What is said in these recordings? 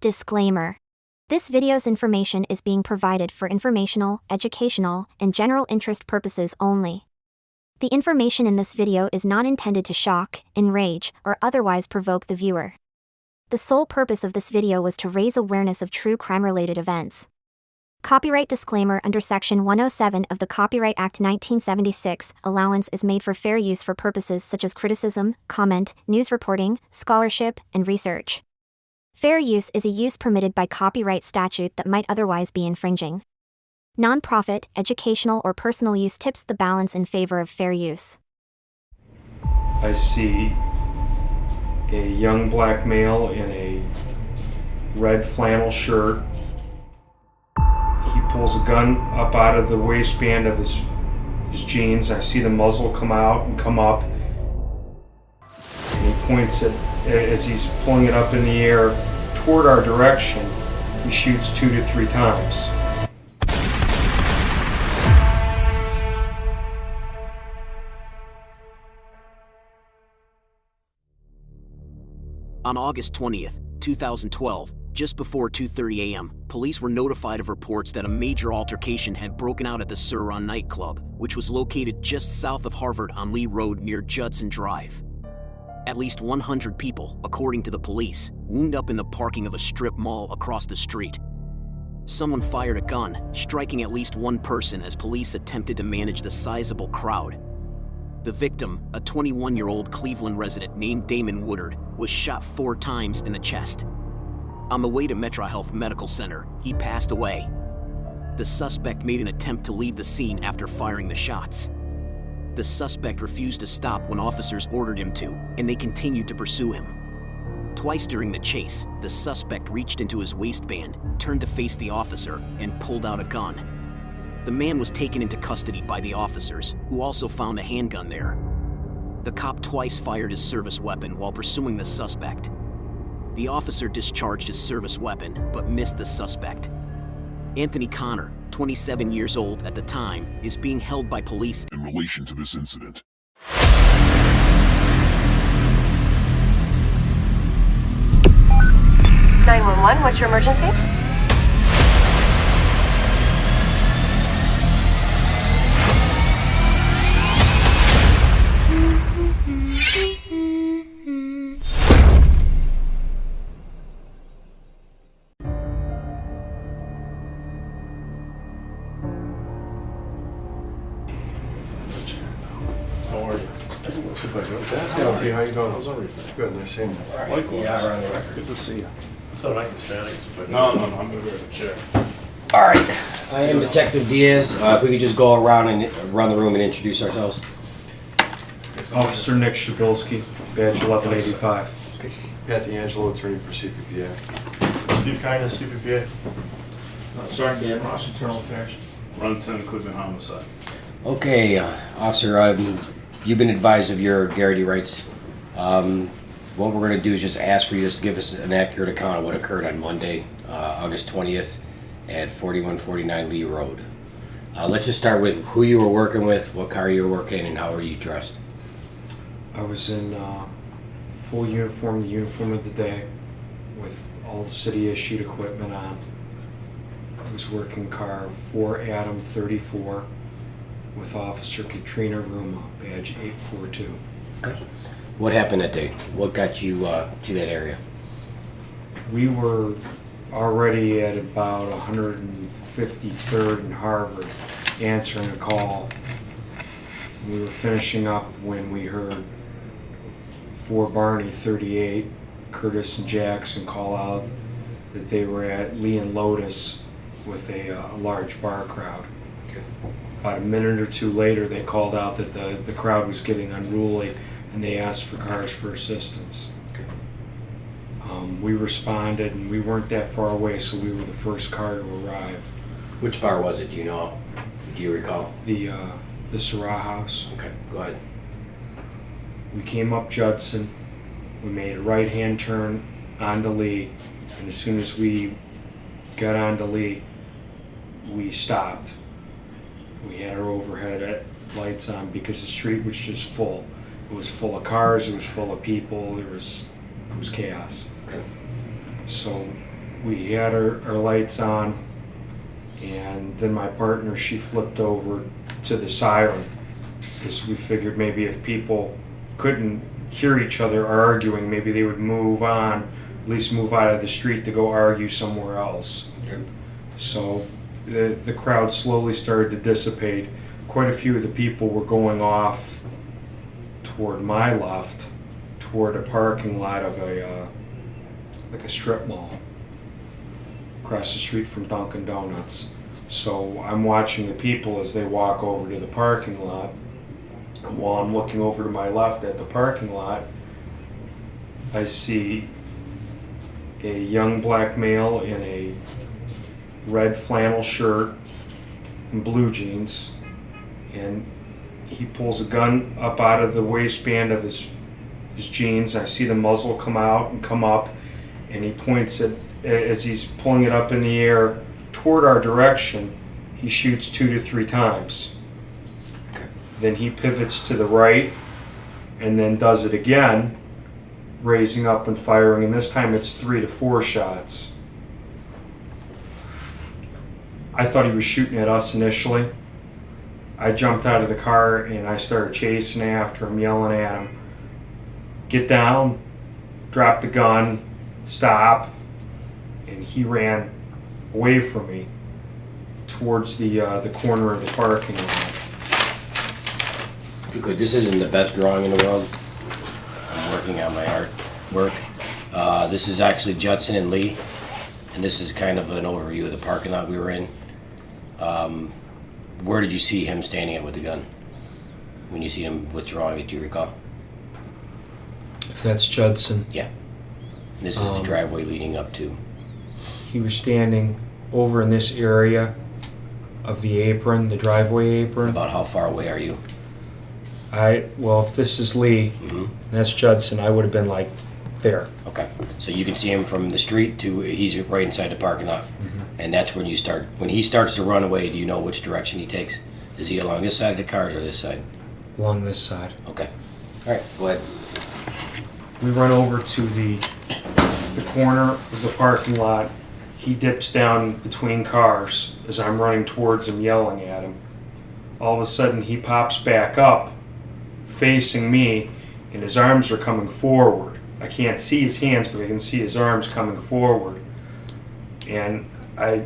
Disclaimer. This video's information is being provided for informational, educational, and general interest purposes only. The information in this video is not intended to shock, enrage, or otherwise provoke the viewer. The sole purpose of this video was to raise awareness of true crime-related events. Copyright disclaimer: under Section 107 of the Copyright Act 1976, allowance is made for fair use for purposes such as criticism, comment, news reporting, scholarship, and research. Fair use is a use permitted by copyright statute that might otherwise be infringing. Non-profit, educational, or personal use tips the balance in favor of fair use. I see a young black male in a red flannel shirt. He pulls a gun up out of the waistband of his jeans. I see the muzzle come out and come up. And he points it, as he's pulling it up in the air toward our direction, he shoots 2 to 3 times. On August 20th, 2012, just before 2:30 a.m., police were notified of reports that a major altercation had broken out at the Sur nightclub, which was located just south of Harvard on Lee Road near Judson Drive. At least 100 people, according to the police, wound up in the parking of a strip mall across the street. Someone fired a gun, striking at least one person as police attempted to manage the sizable crowd. The victim, a 21-year-old Cleveland resident named Damon Woodard, was shot 4 times in the chest. On the way to MetroHealth Medical Center, he passed away. The suspect made an attempt to leave the scene after firing the shots. The suspect refused to stop when officers ordered him to, and they continued to pursue him. Twice during the chase, the suspect reached into his waistband, turned to face the officer, and pulled out a gun. The man was taken into custody by the officers, who also found a handgun there. The cop twice fired his service weapon while pursuing the suspect. The officer discharged his service weapon, but missed the suspect. Anthony Connor, 27 years old at the time, is being held by police in relation to this incident. 911, what's your emergency? How are you? Hey, how you doing? Good, nice seeing you. Likewise. Yeah, we're on the record. Good to see you. So I can stand. No, I'm gonna grab a chair. All right. I am Detective Diaz. If we could just go around the room and introduce ourselves. Officer Nick Przybylski, badge 1185. Okay. Pat D'Angelo, attorney for CPPA. Steve Kindness, CPPA. Sergeant Dan Ross, Internal Affairs. Run 10, Cleveland Homicide. Okay, officer, you've been advised of your guarantee rights. What we're going to do is just ask for you to give us an accurate account of what occurred on Monday, August 20th at 4149 Lee Road. Let's just start with who you were working with, what car you were working, and how were you dressed? I was in full uniform, the uniform of the day, with all the city-issued equipment on. I was working car 4 Adam 34 with Officer Katrina Ruma, badge 842. Okay. What happened that day? What got you to that area? We were already at about 153rd and Harvard answering a call. We were finishing up when we heard 4 Barney 38, Curtis and Jackson call out that they were at Lee and Lotus with a large bar crowd. Okay. About a minute or two later, they called out that the crowd was getting unruly, and they asked for cars for assistance. Okay. We responded, and we weren't that far away, so we were the first car to arrive. Which bar was it? Do you know? Do you recall? The Syrah House. Okay, go ahead. We came up Judson. We made a right-hand turn onto Lee, and as soon as we got onto Lee, we stopped. We had our overhead lights on because the street was just full. It was full of cars, it was full of people, it was chaos. Okay. So we had our lights on, and then my partner, she flipped over to the siren because we figured maybe if people couldn't hear each other arguing, maybe they would move on, at least move out of the street to go argue somewhere else. Okay. So the crowd slowly started to dissipate. Quite a few of the people were going off toward my left, toward a parking lot of like a strip mall across the street from Dunkin' Donuts. So I'm watching the people as they walk over to the parking lot. And while I'm looking over to my left at the parking lot, I see a young black male in a red flannel shirt and blue jeans, and he pulls a gun up out of the waistband of his jeans. I see the muzzle come out and come up, and he points it as he's pulling it up in the air toward our direction. He shoots 2 to 3 times. Then he pivots to the right and then does it again, raising up and firing, and this time it's 3 to 4 shots. I thought he was shooting at us initially. I jumped out of the car and I started chasing after him, yelling at him, "Get down, drop the gun, stop." And he ran away from me towards the corner of the parking lot. If you could, this isn't the best drawing in the world. I'm working on my artwork. This is actually Judson and Lee, and this is kind of an overview of the parking lot we were in. Where did you see him standing at with the gun? When you see him withdrawing it, do you recall? If that's Judson, Yeah. And this is the driveway leading up to. he was standing over in this area of the apron, the driveway apron. About how far away are you? Well, if this is Lee, and that's Judson, I would have been like there. Okay. So you can see him from the street to, he's right inside the parking lot. And that's when you start, when he starts to run away, do you know which direction he takes? Is he along this side of the cars or this side? Along this side. Okay. All right, go ahead. We run over to the corner of the parking lot. He dips down between cars as I'm running towards him, yelling at him. All of a sudden, he pops back up, facing me, and his arms are coming forward. I can't see his hands, but I can see his arms coming forward. And I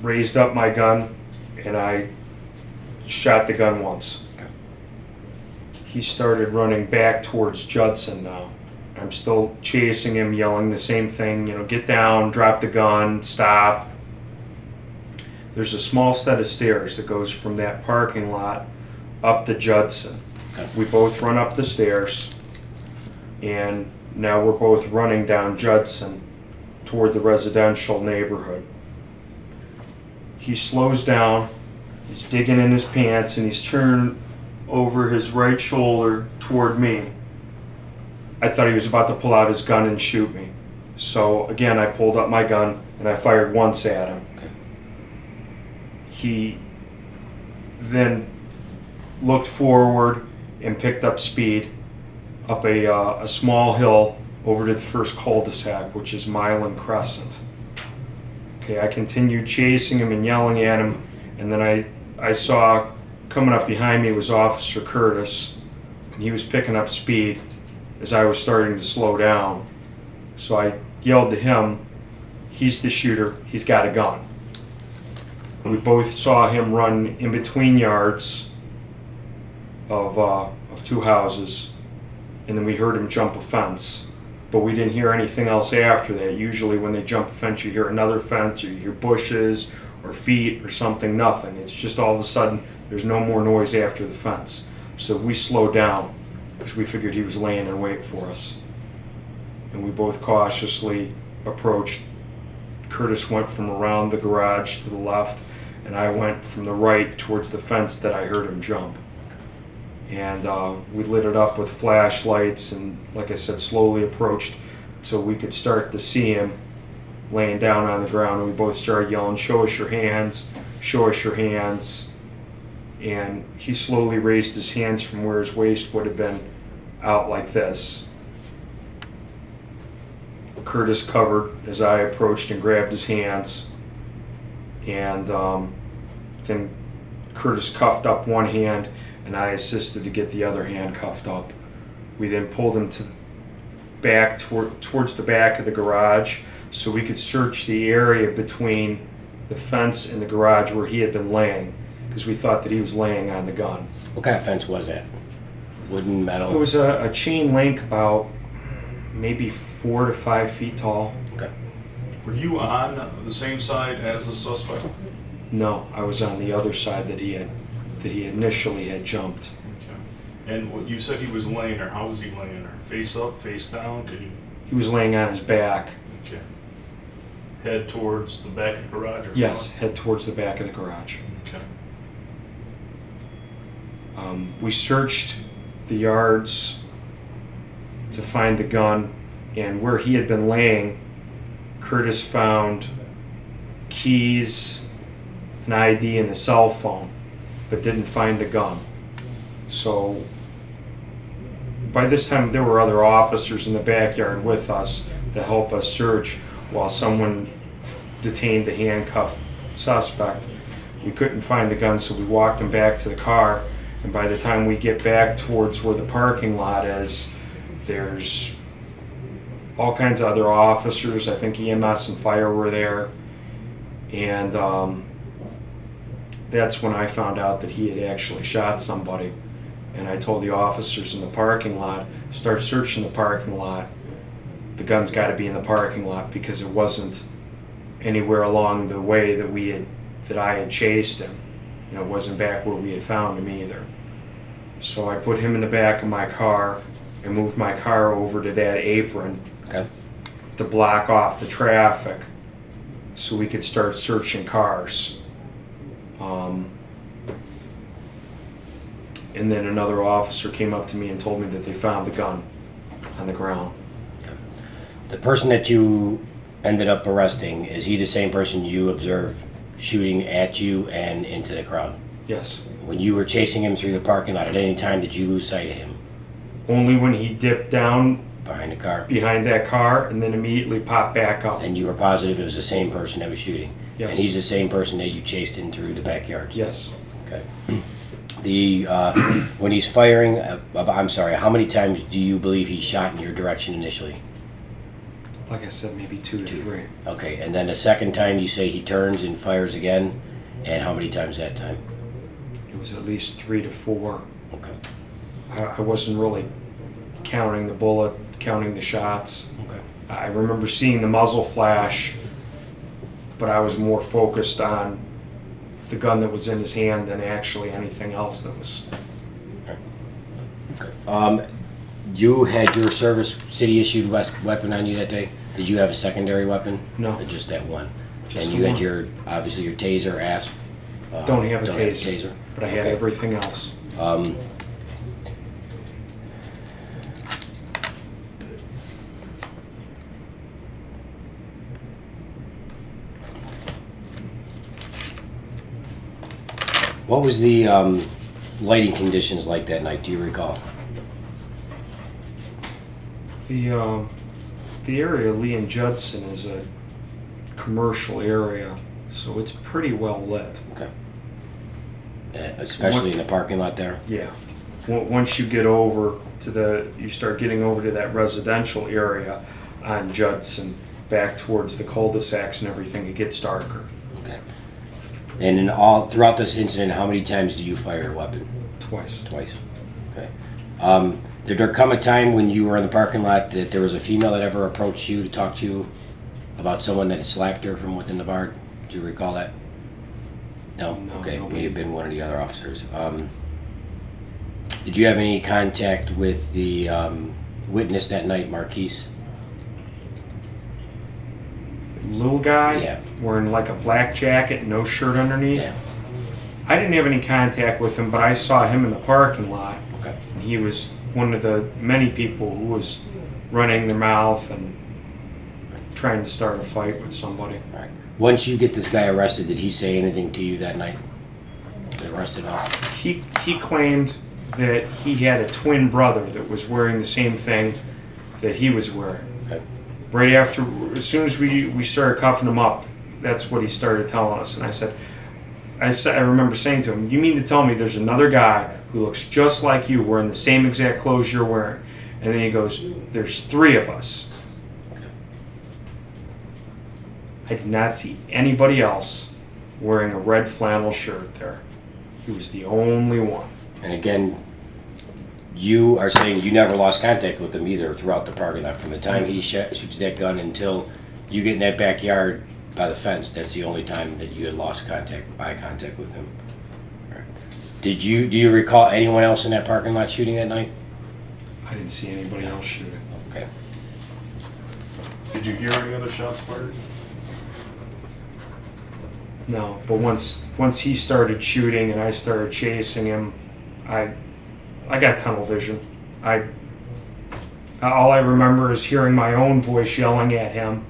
raised up my gun, and I shot the gun once. Okay. He started running back towards Judson now. I'm still chasing him, yelling the same thing, get down, drop the gun, stop. There's a small set of stairs that goes from that parking lot up to Judson. Okay. We both run up the stairs, and now we're both running down Judson toward the residential neighborhood. He slows down, he's digging in his pants, and he's turned over his right shoulder toward me. I thought he was about to pull out his gun and shoot me. So again, I pulled up my gun and I fired once at him. Okay. He then looked forward and picked up speed up a small hill over to the first cul-de-sac, which is Milan Crescent. Okay, I continued chasing him and yelling at him, and then I saw coming up behind me was Officer Curtis, and he was picking up speed as I was starting to slow down. So I yelled to him, "He's the shooter, he's got a gun." We both saw him run in between yards of 2 houses, and then we heard him jump a fence. But we didn't hear anything else after that. Usually when they jump a fence, you hear another fence, or you hear bushes, or feet, or something, nothing. It's just all of a sudden, there's no more noise after the fence. So we slowed down, because we figured he was laying in wait for us. And we both cautiously approached. Curtis went from around the garage to the left, and I went from the right towards the fence that I heard him jump. And we lit it up with flashlights and, like I said, slowly approached so we could start to see him laying down on the ground. And we both started yelling, "Show us your hands, show us your hands." And he slowly raised his hands from where his waist would have been out like this. Curtis covered as I approached and grabbed his hands. And then Curtis cuffed up one hand, and I assisted to get the other hand cuffed up. We then pulled him towards the back of the garage so we could search the area between the fence and the garage where he had been laying, because we thought that he was laying on the gun. What kind of fence was that? Wooden, metal? It was a chain link about maybe 4 to 5 feet tall. Okay. Were you on the same side as the suspect? No, I was on the other side that he initially had jumped. Okay. And what you said he was laying there. How was he laying there? Face up, face down? Could you? He was laying on his back. Okay. Head towards the back of the garage? Or Yes, front? head towards the back of the garage. Okay. We searched the yards to find the gun, and where he had been laying, Curtis found keys, an ID, and a cell phone, but didn't find the gun. So by this time there were other officers in the backyard with us to help us search while someone detained the handcuffed suspect. We couldn't find the gun, so we walked him back to the car, and by the time we get back towards where the parking lot is, there's all kinds of other officers. I think EMS and fire were there, and that's when I found out that he had actually shot somebody. And I told the officers in the parking lot, start searching the parking lot. The gun's got to be in the parking lot, because it wasn't anywhere along the way that I had chased him. You know, it wasn't back where we had found him either. So I put him in the back of my car and moved my car over to that apron to block off the traffic so we could start searching cars. And then another officer came up to me and told me that they found the gun on the ground. The person that you ended up arresting, is he the same person you observed shooting at you and into the crowd? Yes. When you were chasing him through the parking lot, at any time did you lose sight of him? Only when he dipped down Behind the car? behind that car and then immediately popped back up. And you were positive it was the same person that was shooting? Yes. And he's the same person that you chased in through the backyard? Yes. Okay. When he's firing, I'm sorry, how many times do you believe he shot in your direction initially? Like I said, maybe 2 to 3. Okay, and then the second time you say he turns and fires again, and how many times that time? It was at least 3 to 4. Okay. I wasn't really counting the bullet, counting the shots. Okay. I remember seeing the muzzle flash, but I was more focused on the gun that was in his hand than actually anything else that was. You had your service city issued weapon on you that day? Did you have a secondary weapon? No. Or just that one? Just and the you one. had your, obviously your taser, ASP? Don't have a taser, but I had Okay. everything else. What was the lighting conditions like that night? Do you recall? The area of Lee and Judson is a commercial area, so it's pretty well lit. Okay. Especially in the parking lot there? Yeah. Once you get over to you start getting over to that residential area on Judson, back towards the cul-de-sacs and everything, it gets darker. Okay. And throughout this incident, how many times do you fire a weapon? Twice. Twice. Okay. Did there come a time when you were in the parking lot that there was a female that ever approached you to talk to you about someone that had slapped her from within the bar? Do you recall that? No? No, Okay. nobody. May have been one of the other officers. Did you have any contact with the witness that night, Marquise? Little guy, Yeah. wearing like a black jacket, no shirt underneath. Yeah. I didn't have any contact with him, but I saw him in the parking lot. Okay. And he was one of the many people who was running their mouth and trying to start a fight with somebody. All right. Once you get this guy arrested, did he say anything to you that night? Arrested off? He claimed that he had a twin brother that was wearing the same thing that he was wearing. Okay. right after, as soon as we started cuffing him up, that's what he started telling us. And I remember saying to him, "You mean to tell me there's another guy who looks just like you, wearing the same exact clothes you're wearing?" And then he goes, "There's 3 of us." I did not see anybody else wearing a red flannel shirt there. He was the only one. And again, you are saying you never lost contact with him either throughout the parking lot. From the time he shoots that gun until you get in that backyard by the fence, that's the only time that you had lost eye contact with him. Right. Do you recall anyone else in that parking lot shooting that night? I didn't see anybody else shooting. Okay. Did you hear any other shots fired? No, but once he started shooting and I started chasing him, I got tunnel vision. All I remember is hearing my own voice yelling at him.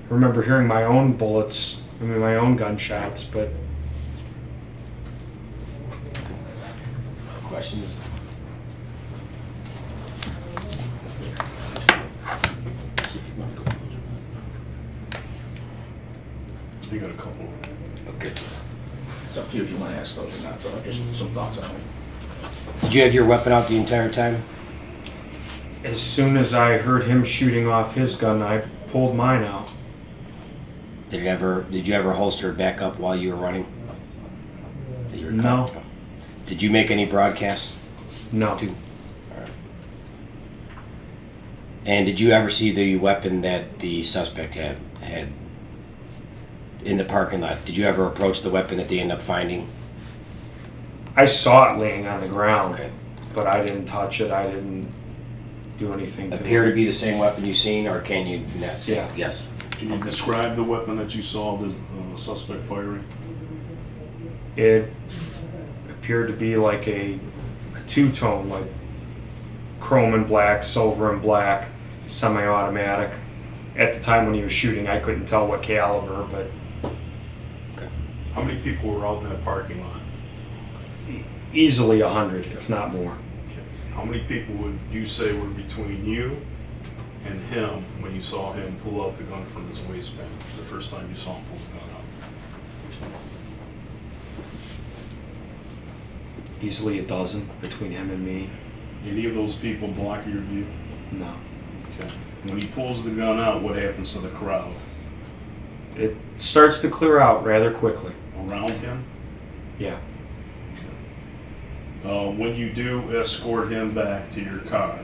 I remember hearing my own bullets, my own gunshots, but... Questions? You got a couple. Okay. It's up to you if you want to ask those or not, though. Just some thoughts on it. Did you have your weapon out the entire time? As soon as I heard him shooting off his gun, I pulled mine out. Did you ever holster it back up while you were running? That you recall? No. Did you make any broadcasts? No. And did you ever see the weapon that the suspect had in the parking lot? Did you ever approach the weapon that they ended up finding? I saw it laying on the ground, Okay. but I didn't touch it. I didn't do anything to Appear it. to be the same weapon you've seen, or can you not see? Yeah. Yes. Can you describe the weapon that you saw the suspect firing? It appeared to be like a two-tone, like chrome and black, silver and black, semi-automatic. At the time when he was shooting, I couldn't tell what caliber, but How many people were out in that parking lot? easily 100, if not more. How many people would you say were between you and him when you saw him pull out the gun from his waistband the first time you saw him pull the gun out? Easily a dozen between him and me. Any of those people block your view? No. Okay. When he pulls the gun out, what happens to the crowd It starts to clear out rather quickly. around him? Yeah. Okay. When you do escort him back to your car,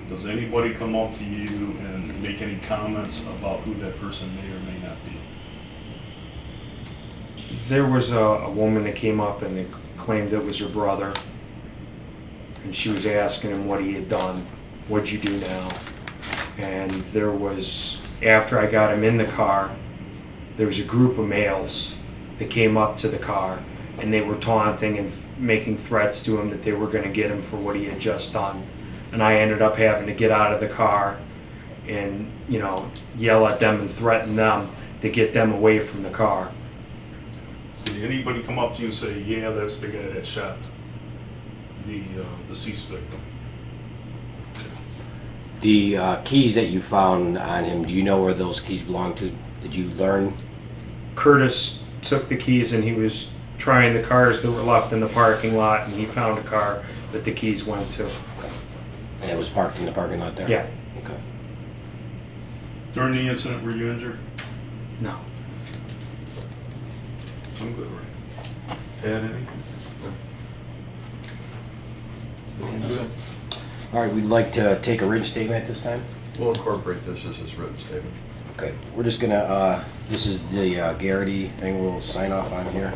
does anybody come up to you and make any comments about who that person may or may not be? There was a woman that came up and claimed it was her brother. And she was asking him what he had done. What'd you do now? And there was, after I got him in the car, there was a group of males that came up to the car and they were taunting and making threats to him that they were going to get him for what he had just done. And I ended up having to get out of the car and, yell at them and threaten them to get them away from the car. Did anybody come up to you and say, yeah, that's the guy that shot the deceased victim? The keys that you found on him, do you know where those keys belong to? Did you learn? Curtis took the keys and he was trying the cars that were left in the parking lot, and he found a car that the keys went to. And it was parked in the parking lot there? Yeah. Okay. During the incident, were you injured? No. I'm good, right? Had anything? Good. All right, we'd like to take a written statement at this time. We'll incorporate this as his written statement. Okay, we're just gonna, this is the Garrity thing we'll sign off on here.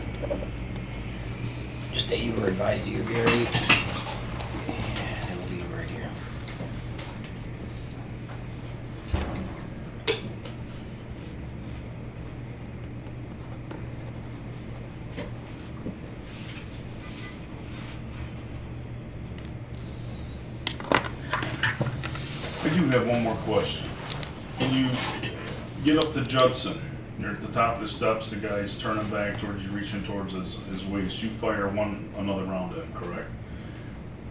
Just that you were advised of your Garrity. And it'll be right here. I do have one more question. When you get up to Judson, you're at the top of the steps, the guy's turning back towards you, reaching towards his waist, you fire another round at him, correct?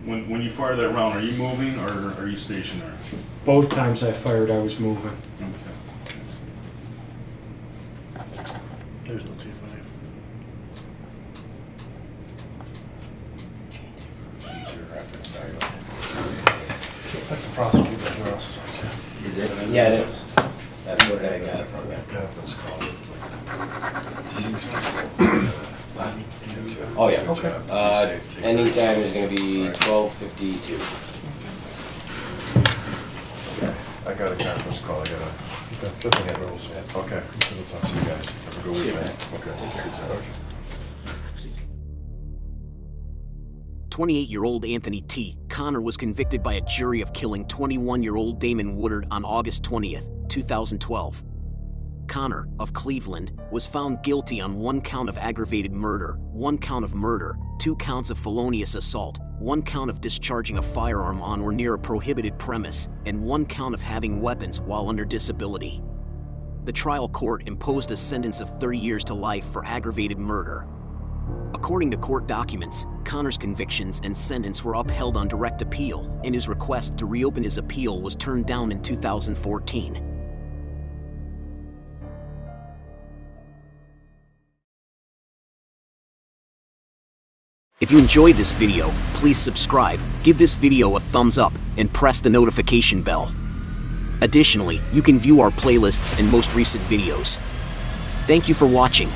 When you fire that round, are you moving or are you stationary? Both times I fired, I was moving. Okay. There's no team name. That's the prosecutor's arrest. Is it? Yeah, it is. That's what I got. Conference call. Oh, yeah. Okay. Ending time is gonna be 12:52. I got a conference call, I gotta. Okay. We'll talk to you guys. Have a good weekend. Okay, take care. 28-year-old Anthony T. Connor was convicted by a jury of killing 21-year-old Damon Woodard on August 20th, 2012. Connor, of Cleveland, was found guilty on 1 count of aggravated murder, 1 count of murder, 2 counts of felonious assault, 1 count of discharging a firearm on or near a prohibited premise, and 1 count of having weapons while under disability. The trial court imposed a sentence of 30 years to life for aggravated murder. According to court documents, Connor's convictions and sentence were upheld on direct appeal, and his request to reopen his appeal was turned down in 2014. If you enjoyed this video, please subscribe, give this video a thumbs up, and press the notification bell. Additionally, you can view our playlists and most recent videos. Thank you for watching.